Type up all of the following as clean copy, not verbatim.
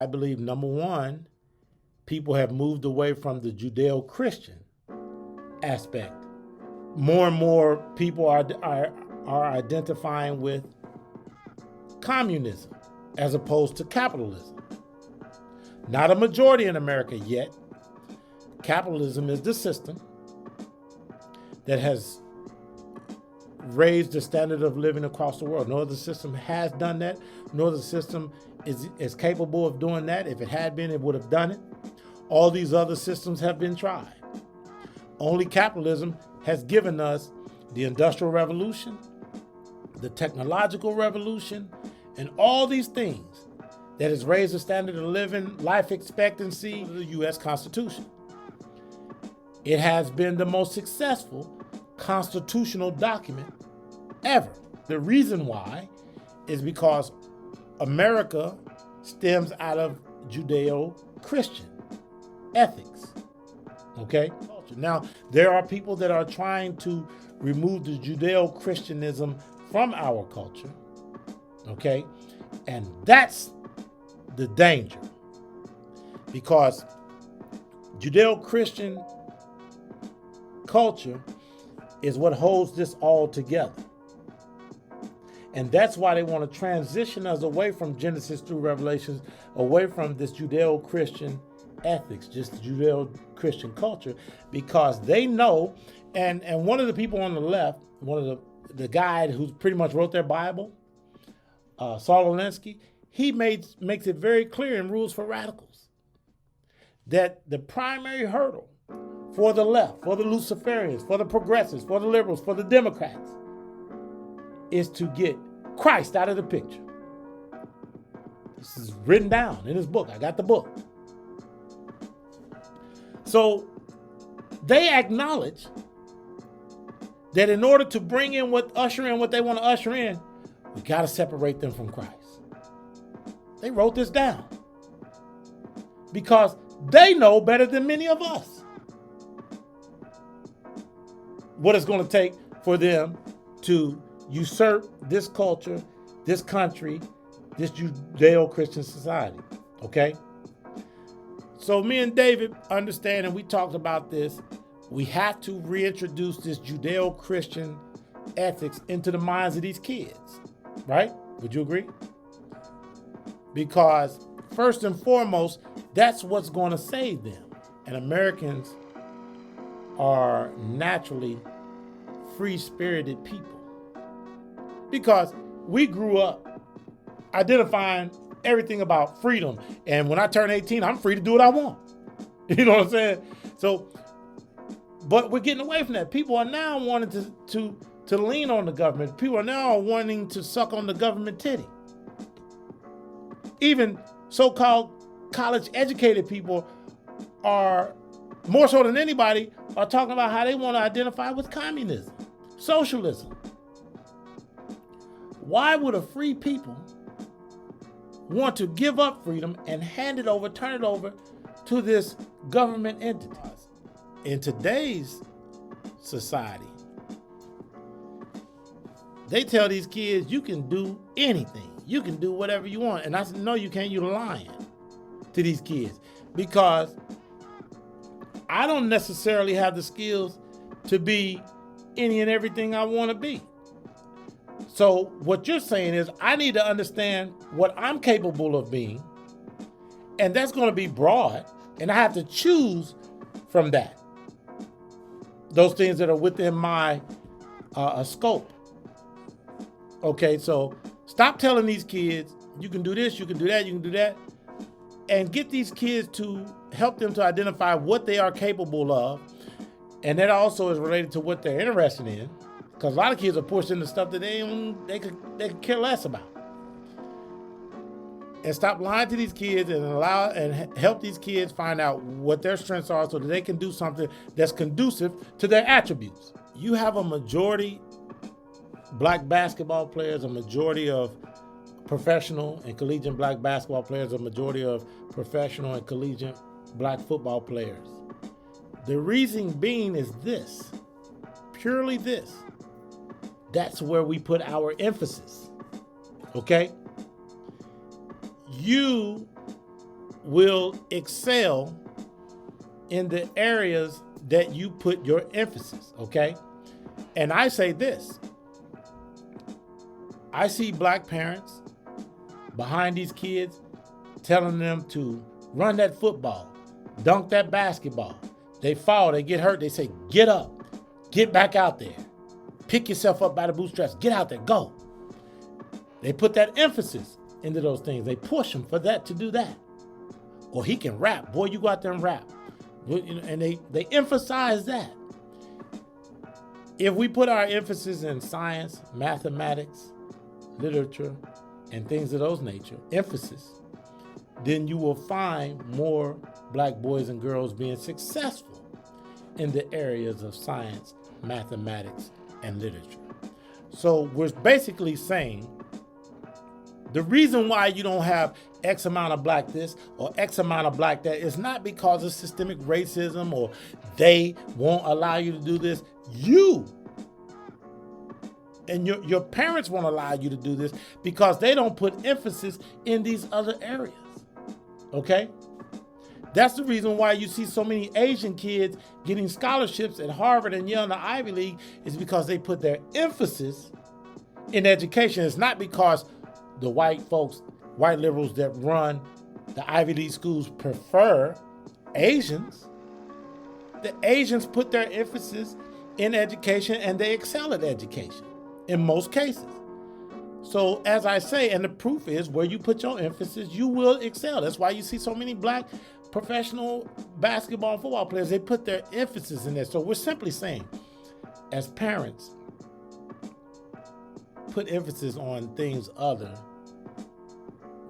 I believe, number one, people have moved away from the Judeo-Christian aspect. More and more people are identifying with communism as opposed to capitalism. Not a majority in America yet. Capitalism is the system that has raised the standard of living across the world. No other system has done that. No other system is capable of doing that. If it had been, it would have done it. All these other systems have been tried. Only capitalism has given us the Industrial Revolution, the technological revolution, and all these things that has raised the standard of living, life expectancy of the U.S. Constitution. It has been the most successful constitutional document ever. The reason why is because America stems out of Judeo-Christian ethics. Okay? Now, there are people that are trying to remove the Judeo-Christianism from our culture. Okay? And that's the danger. Because Judeo-Christian culture is what holds this all together. And that's why they want to transition us away from Genesis through Revelations, away from this Judeo-Christian ethics, just Judeo-Christian culture, because they know, and one of the people on the left, one of the guy who pretty much wrote their Bible, Saul Alinsky, he makes it very clear in Rules for Radicals that the primary hurdle for the left, for the Luciferians, for the progressives, for the liberals, for the Democrats, is to get Christ out of the picture. This is written down in his book. I got the book. So they acknowledge that in order to bring in usher in what they want to usher in, we got to separate them from Christ. They wrote this down because they know better than many of us what it's going to take for them to usurp this culture, this country, this Judeo-Christian society. Okay? So me and David understand, and we talked about this, we have to reintroduce this Judeo-Christian ethics into the minds of these kids. Right? Would you agree? Because first and foremost, that's what's going to save them. And Americans are naturally free-spirited people. Because we grew up identifying everything about freedom. And when I turn 18, I'm free to do what I want. You know what I'm saying? So, but we're getting away from that. People are now wanting to lean on the government. People are now wanting to suck on the government titty. Even so-called college-educated people are, more so than anybody, are talking about how they want to identify with communism, socialism. Why would a free people want to give up freedom and hand it over, turn it over to this government entity? In today's society, they tell these kids you can do anything. You can do whatever you want. And I said, no, you can't. You're lying to these kids because I don't necessarily have the skills to be any and everything I want to be. So what you're saying is I need to understand what I'm capable of being, and that's going to be broad, and I have to choose from that. Those things that are within my scope. Okay, so stop telling these kids, you can do this, you can do that, you can do that, and get these kids to help them to identify what they are capable of, and that also is related to what they're interested in, because a lot of kids are pushed into stuff that they could care less about. And stop lying to these kids and help these kids find out what their strengths are so that they can do something that's conducive to their attributes. You have a majority black basketball players, a majority of professional and collegiate black basketball players, a majority of professional and collegiate black football players. The reason being is this, purely this. That's where we put our emphasis, okay? You will excel in the areas that you put your emphasis, okay? And I say this, I see black parents behind these kids telling them to run that football, dunk that basketball. They fall, they get hurt, they say, get up, get back out there. Pick yourself up by the bootstraps, get out there, go. They put that emphasis into those things. They push them for that to do that. Or he can rap, boy, you go out there and rap. And they emphasize that. If we put our emphasis in science, mathematics, literature, and things of those nature, then you will find more black boys and girls being successful in the areas of science, mathematics, and literature. So we're basically saying the reason why you don't have X amount of black this or X amount of black that is not because of systemic racism or they won't allow you to do this. You and your parents won't allow you to do this because they don't put emphasis in these other areas. Okay? That's the reason why you see so many Asian kids getting scholarships at Harvard and Yale and the Ivy League is because they put their emphasis in education. It's not because the white folks, white liberals that run the Ivy League schools prefer Asians. The Asians put their emphasis in education and they excel at education in most cases. So as I say, and the proof is where you put your emphasis, you will excel. That's why you see so many black professional basketball and football players, they put their emphasis in there. So we're simply saying, as parents, put emphasis on things other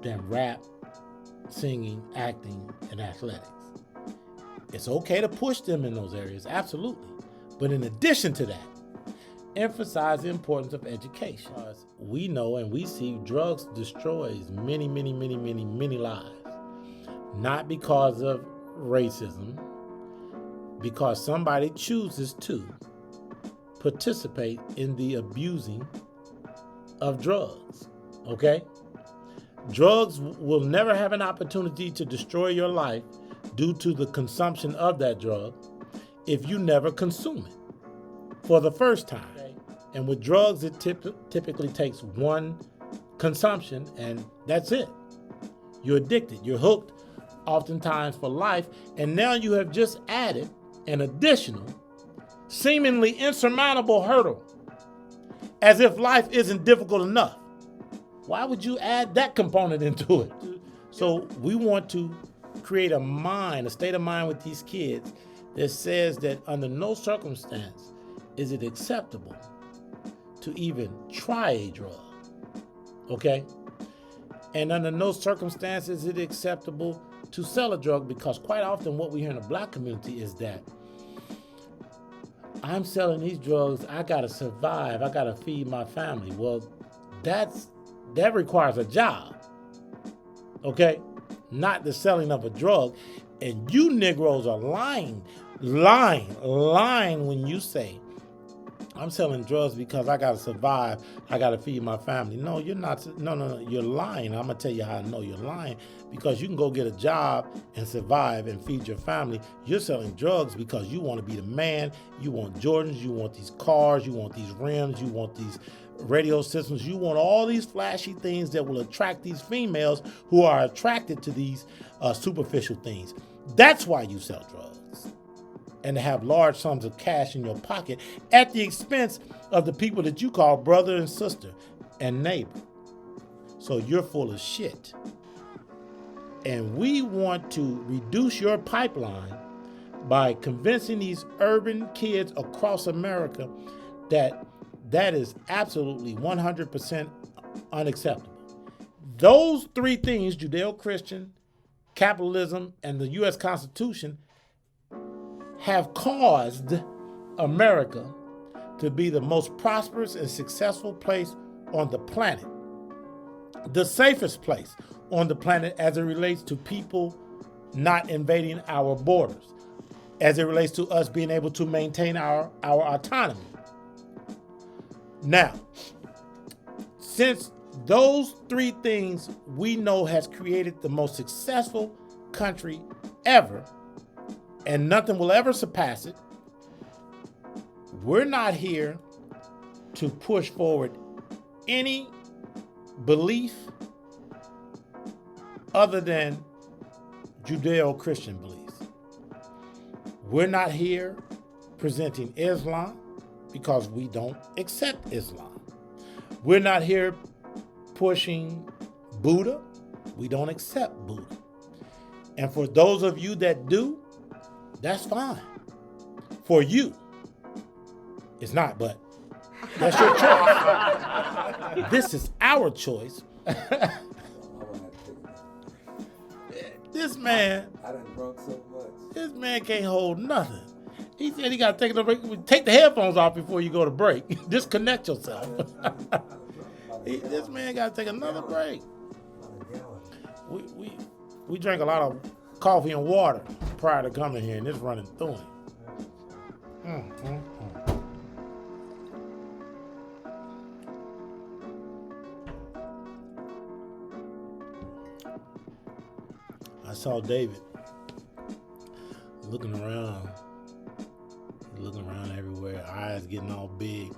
than rap, singing, acting, and athletics. It's okay to push them in those areas, absolutely. But in addition to that, emphasize the importance of education. We know and we see drugs destroys many lives. Not because of racism, because somebody chooses to participate in the abusing of drugs, okay? Drugs will never have an opportunity to destroy your life due to the consumption of that drug if you never consume it for the first time. Okay. And with drugs, it typically takes one consumption and that's it. You're addicted, you're hooked, oftentimes for life, and now you have just added an additional, seemingly insurmountable hurdle, as if life isn't difficult enough. Why would you add that component into it? So we want to create a state of mind with these kids that says that under no circumstance is it acceptable to even try a drug, okay? And under no circumstances is it acceptable to sell a drug, because quite often what we hear in the black community is that I'm selling these drugs, I gotta survive, I gotta feed my family. Well, that requires a job, okay? Not the selling of a drug. And you Negroes are lying when you say, I'm selling drugs because I gotta survive, I gotta feed my family. No, you're not. No, you're lying. I'm gonna tell you how I know you're lying. Because you can go get a job and survive and feed your family. You're selling drugs because you want to be the man. You want Jordans, you want these cars, you want these rims, you want these radio systems. You want all these flashy things that will attract these females who are attracted to these superficial things. That's why you sell drugs. And to have large sums of cash in your pocket at the expense of the people that you call brother and sister and neighbor. So you're full of shit. And we want to reduce your pipeline by convincing these urban kids across America that is absolutely 100% unacceptable. Those three things, Judeo-Christian, capitalism, and the U.S. Constitution, have caused America to be the most prosperous and successful place on the planet. The safest place on the planet as it relates to people not invading our borders, as it relates to us being able to maintain our autonomy. Now, since those three things we know has created the most successful country ever, and nothing will ever surpass it. We're not here to push forward any belief other than Judeo-Christian beliefs. We're not here presenting Islam because we don't accept Islam. We're not here pushing Buddha. We don't accept Buddha. And for those of you that do, that's fine. For you, it's not, but that's your choice. This is our choice. This man, I done drunk so much. This man can't hold nothing. He said he got to take another break. Take the headphones off before you go to break. Disconnect yourself. This man got to take another break. We drank a lot of coffee and water prior to coming here, and it's running through him. I saw David looking around everywhere, eyes getting all big,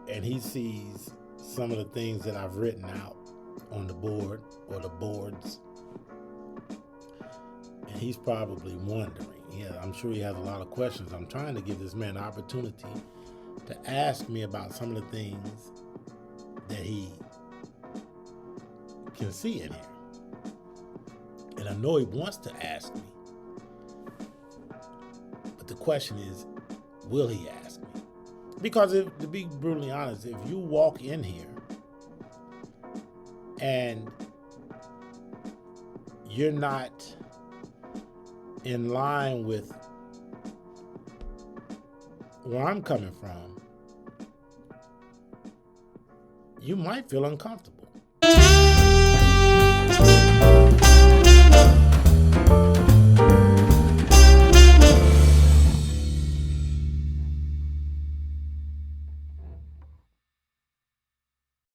and he sees some of the things that I've written out on the board or the boards, and he's probably wondering. Yeah, I'm sure he has a lot of questions. I'm trying to give this man an opportunity to ask me about some of the things that he can see in here. And I know he wants to ask me. But the question is, will he ask me? Because to be brutally honest, if you walk in here and you're not in line with where I'm coming from, you might feel uncomfortable.